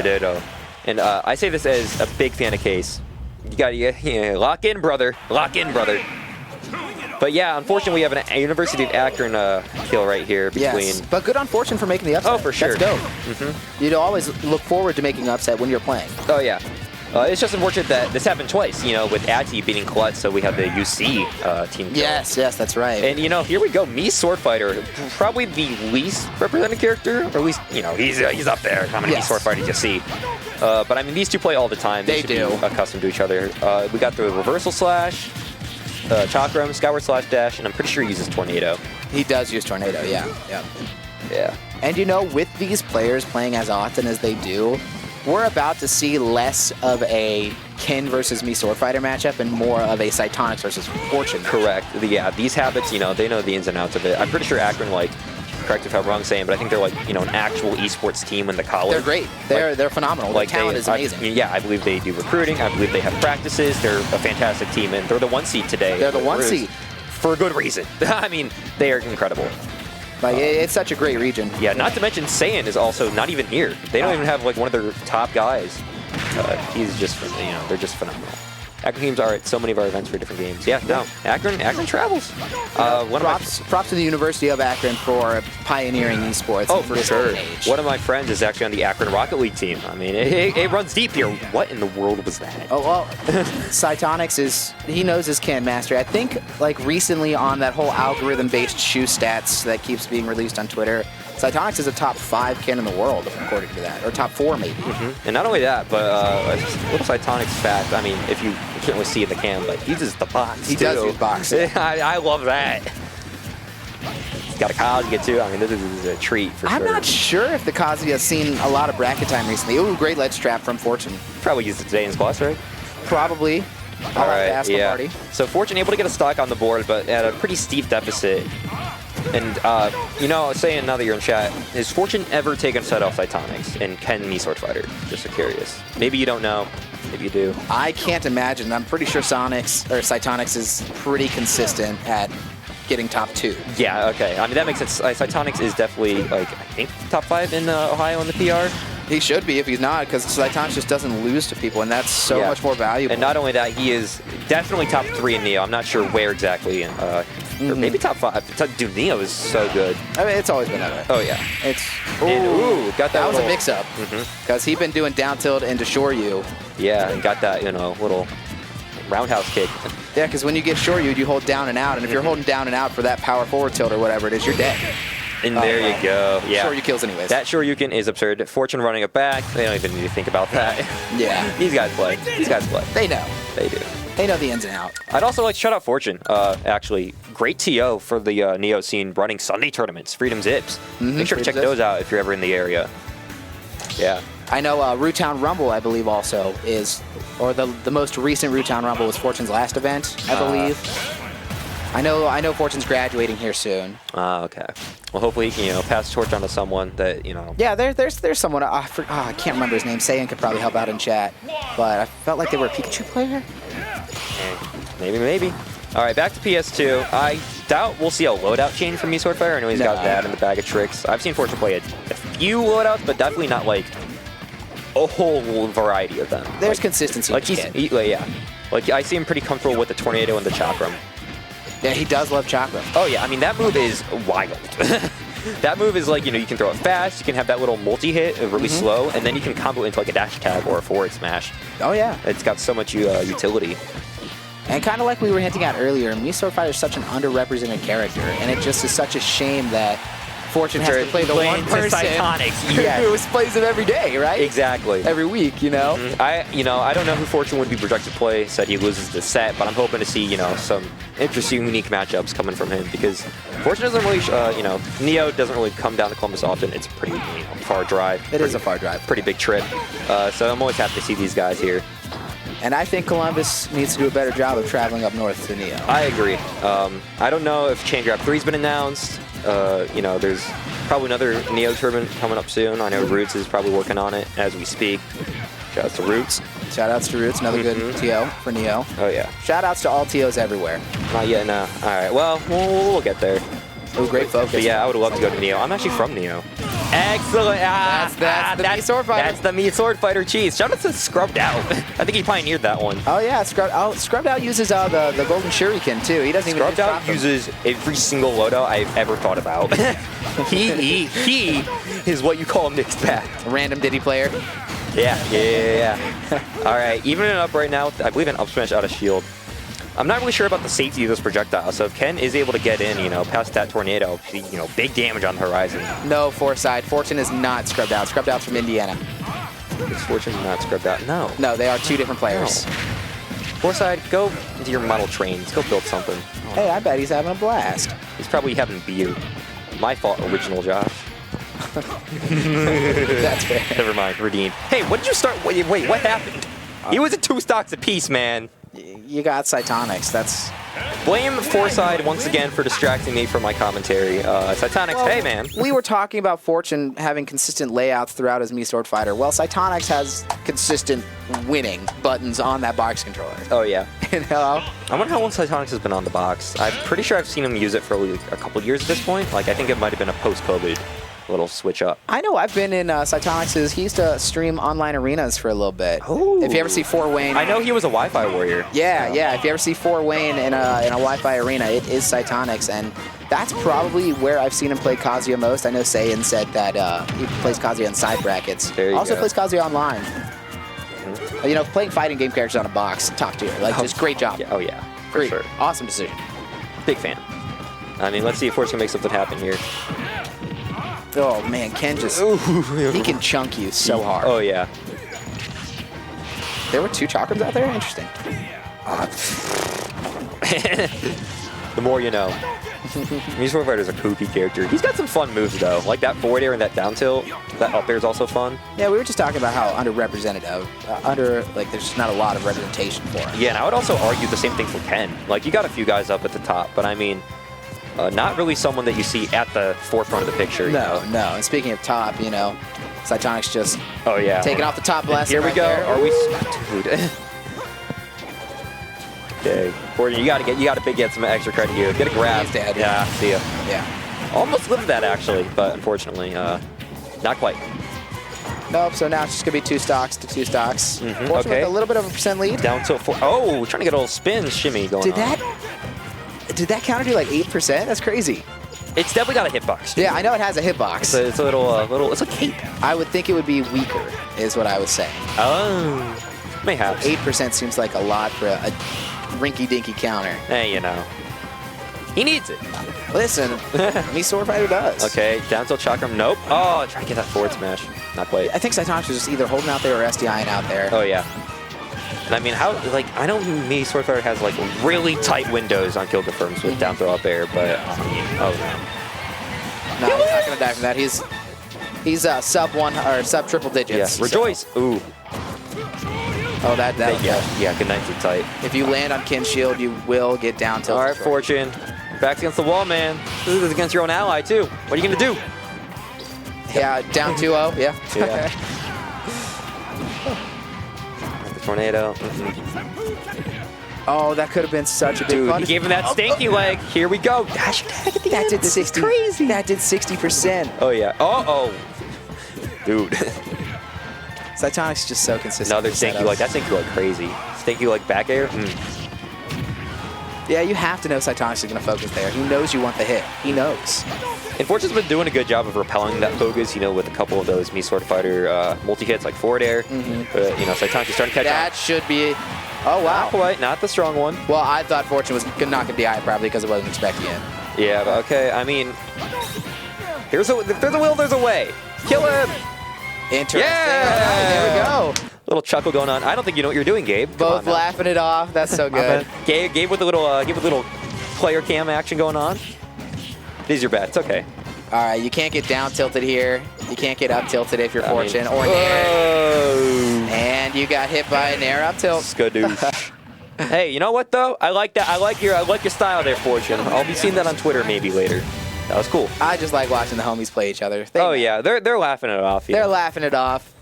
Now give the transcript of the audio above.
Ditto. And I say this as a big fan of Case. You got to lock in, brother. Lock in, brother. But yeah, unfortunately, we have a University of Akron kill right here between. Yes, but good on Fortune for making the upset. Oh, for sure. That's dope. You'd always look forward to making an upset when you're playing. Oh, yeah. It's just unfortunate that this happened twice, with Ati beating Colette, so we have the UC team kill. Yes, that's right. And, here we go. Me, Swordfighter, probably the least represented character, or at least, he's up there. I'm going to be Swordfighter to see. But, I mean, these two play all the time. They should be accustomed to each other. We got the reversal slash. Chakram, Skyward Slash Dash, and I'm pretty sure he uses Tornado. He does use Tornado, yeah. Yeah. And with these players playing as often as they do, we're about to see less of a Ken versus me Swordfighter matchup and more of a Sytonix versus Fortune. Correct. Yeah, these habits, they know the ins and outs of it. I'm pretty sure Akron, correct if I'm wrong saying, but I think they're an actual esports team in the college. They're great. They're phenomenal. The talent is amazing. I believe they do recruiting. I believe they have practices. They're a fantastic team, and they're the 1 seed today. They're the 1 seed. For a good reason. I mean, they are incredible. It's such a great region. Yeah, not to mention Saiyan is also not even here. They don't even have one of their top guys. He's just, they're just phenomenal. Akron teams are at so many of our events for different games. Yeah, no, Akron travels. Props to the University of Akron for pioneering esports. Oh, for sure. One of my friends is actually on the Akron Rocket League team. I mean, it runs deep here. What in the world was that? Oh, well, Sytonix he knows his Ken Master. I think, recently on that whole algorithm-based shoe stats that keeps being released on Twitter, Sytonix is a top 5 Ken in the world, according to that, or top 4 maybe. And not only that, but look Sytonix fact. I mean, if you can't really see in the cam, but he uses the box. He does use box. I love that. He's got a Kazuya get too. I mean, this is a treat for sure. I'm not sure if the Kazuya has seen a lot of bracket time recently. Ooh, great ledge trap from Fortune. Probably used it today in Squash, right? Probably. All right, party. So Fortune able to get a stock on the board, but at a pretty steep deficit. And, I was saying now that you're in chat, has Fortune ever taken a set off Sytonix? And can me Swordfighter? Just so curious. Maybe you don't know. Maybe you do. I can't imagine. I'm pretty sure Sytonix is pretty consistent at getting top 2. Yeah, okay. I mean, that makes sense. Sytonix is definitely, I think, top 5 in Ohio in the PR. He should be if he's not, because Sytonix just doesn't lose to people, and that's so much more valuable. And not only that, he is definitely top 3 in Neo. I'm not sure where exactly, or maybe top 5. Dude, Neo is so good. I mean, it's always been that way. Oh, yeah. Got that. That was a mix-up, because he's been doing down tilt into Shoryu. Yeah, and got that, little roundhouse kick. Yeah, because when you get Shoryu, you hold down and out, and if you're holding down and out for that power forward tilt or whatever it is, you're dead. And there you go. Yeah. Shoryu kills anyways. That Shoryuken is absurd. Fortune running it back. They don't even need to think about that. Yeah. These guys play. They know. They do. They know the ins and outs. I'd also like to shout out Fortune. Actually, great TO for the Neo scene running Sunday tournaments, Freedom Zips. Make sure to check those out if you're ever in the area. Yeah. I know Roottown Rumble, I believe, also is, or the most recent Roottown Rumble was Fortune's last event, I believe. I know Fortune's graduating here soon. Okay. Well, hopefully he can, pass the torch on to someone that, Yeah, there's someone, I can't remember his name. Saiyan could probably help out in chat. But I felt like they were a Pikachu player. Maybe. All right, back to PS2. I doubt we'll see a loadout change from me Swordfighter. I know he's got that in the bag of tricks. I've seen Fortune play a few loadouts, but definitely not a whole variety of them. There's consistency. I see him pretty comfortable with the Tornado and the Chakram. Yeah, he does love Chakram. Oh, yeah. I mean, that move is wild. That move is you can throw it fast, you can have that little multi-hit really slow, and then you can combo into a dash attack or a forward smash. Oh, yeah. It's got so much utility. And kind of like we were hinting at earlier, me Swordfighter is such an underrepresented character, and it just is such a shame that Fortune has to play the one person who plays it every day, right? Exactly. Every week, I don't know who Fortune would be projected to play. Said he loses the set, but I'm hoping to see, some interesting, unique matchups coming from him because Fortune doesn't really, Neo doesn't really come down to Columbus often. It's a pretty, far drive. It is a far drive. Pretty big trip. So I'm always happy to see these guys here. And I think Columbus needs to do a better job of traveling up north to Neo. I agree. I don't know if Chain Grab 3's been announced. There's probably another Neo tournament coming up soon. I know Roots is probably working on it as we speak. Shoutouts to Roots. Shoutouts to Roots, another good TO for Neo. Oh, yeah. Shoutouts to all TOs everywhere. Not yet, no. All right, well, we'll get there. Ooh, great focus. But yeah, I would love to go to Neo. I'm actually from Neo. Excellent. That's the Mii Swordfighter. That's the Mii Swordfighter cheese. Shout out to Scrubbed Out. I think he pioneered that one. Oh yeah, Scrubbed Out uses the golden shuriken too. He doesn't even Scrubbed Out uses every single loadout I've ever thought about. he is what you call a mixed bag. A random Diddy player. Yeah. All right, evening it up right now. I believe an up smash out of shield. I'm not really sure about the safety of this projectile, so if Ken is able to get in, past that tornado, big damage on the horizon. No, Foresight. Fortune is not Scrubbed Out. Scrubbed Out's from Indiana. Is Fortune not Scrubbed Out? No. No, they are two different players. No. Foresight, go into your model trains. Go build something. Hey, I bet he's having a blast. He's probably having beer. My fault, original Josh. That's fair. Never mind, redeemed. Hey, what did you start? Wait, what happened? He was at 2 stocks apiece, man. You got Sytonix. That's... Blame Foresight once again for distracting me from my commentary. Sytonix, well, hey man. We were talking about Fortune having consistent layouts throughout his Mii Swordfighter. Well, Sytonix has consistent winning buttons on that box controller. Oh yeah. Hello? I wonder how long Sytonix has been on the box. I'm pretty sure I've seen him use it for a couple years at this point. Like I think it might have been a post-COVID little switch up. I know I've been in Sytonix's. He used to stream online arenas for a little bit. Ooh. If you ever see 4Wayne. I know he was a Wi-Fi warrior. Yeah. If you ever see 4Wayne in a Wi-Fi arena, it is Sytonix, and that's probably where I've seen him play Kazuya most. I know Saiyan said that he plays Kazuya in side brackets. There you also go. plays Kazuya online. Playing fighting game characters on a box, top tier. Just great job. Yeah, oh yeah, for sure. Awesome decision. Big fan. I mean, let's see if Fortune can make something happen here. Oh man, Ken just he can chunk you so hard. Oh yeah. There were 2 chakrams out there? Interesting. The more you know. Mii Swordfighter is a kooky character. He's got some fun moves though, like that forward air and that down tilt. That up air is also fun. Yeah, we were just talking about how underrepresented there's just not a lot of representation for him. Yeah, and I would also argue the same thing for Ken. Like you got a few guys up at the top, but I mean, not really someone that you see at the forefront of the picture. No. And speaking of top, Sytonix just taking off the top blast. Here we go. There. Are we, dude? Okay, Gordon, you gotta get some extra credit here. Get a grab. He's dead. Yeah, see ya. Yeah. Almost lived that actually, but unfortunately, not quite. Nope. So now it's just gonna be 2 stocks to 2 stocks. Okay. With a little bit of a % lead. Down to 4. Oh, trying to get a little spin shimmy going on. Did that counter do like 8%? That's crazy. It's definitely got a hitbox. Yeah, I know it has a hitbox. It's a little. It's a cape. I would think it would be weaker, is what I was saying. Oh, mayhaps. 8% seems like a lot for a rinky-dinky counter. Hey, he needs it. Listen, Mii Swordfighter does. Okay, down tilt chakram. Nope. Oh, try to get that forward smash. Not quite. I think Sytonix was just either holding out there or SDIing out there. Oh yeah. And I mean, I know Mii Swordfighter has really tight windows on kill confirms with down throw up air, but oh no. No, he's not gonna die from that. He's sub 1 or sub triple digits. Yeah. Rejoice. So. Ooh. Oh, that yeah. Good night to tight. If you land on Ken's shield, you will get down tilt. All right, Fortune. Back against the wall, man. This is against your own ally too. What are you gonna do? Yeah, down 2-0. Yeah. The tornado. Oh, that could have been such a big Dude, he gave him that stanky leg. Here we go. Dash attack at the end. Did 60. Crazy. That did 60%. Oh yeah. Oh. Dude. Sytonix is just so consistent. Another stanky leg. That stanky leg crazy. Stanky leg back air. Yeah, you have to know Sytonix is going to focus there. He knows you want the hit. He knows. And Fortune's been doing a good job of repelling that focus, with a couple of those Mii Swordfighter multi-hits like forward air. But, Sytonix is starting to catch on. That should be... Oh, wow. Not quite. Not the strong one. Well, I thought Fortune was not going to DI probably because it wasn't expecting it. Yeah, but okay. I mean, if there's a will, there's a way. Kill him! Interesting. Yeah! All right, there we go. Little chuckle going on. I don't think you know what you're doing, Gabe. Both laughing it off. That's so good. Gabe with a little player cam action going on. These are bad. It's okay. All right, you can't get down tilted here. You can't get up tilted if you're Fortune or Nair. And you got hit by a Nair up tilt. Skadoosh. Hey, you know what though? I like that. I like your style there, Fortune. I'll be seeing that on Twitter maybe later. That was cool. I just like watching the homies play each other. Yeah, they're laughing it off. They're laughing it off.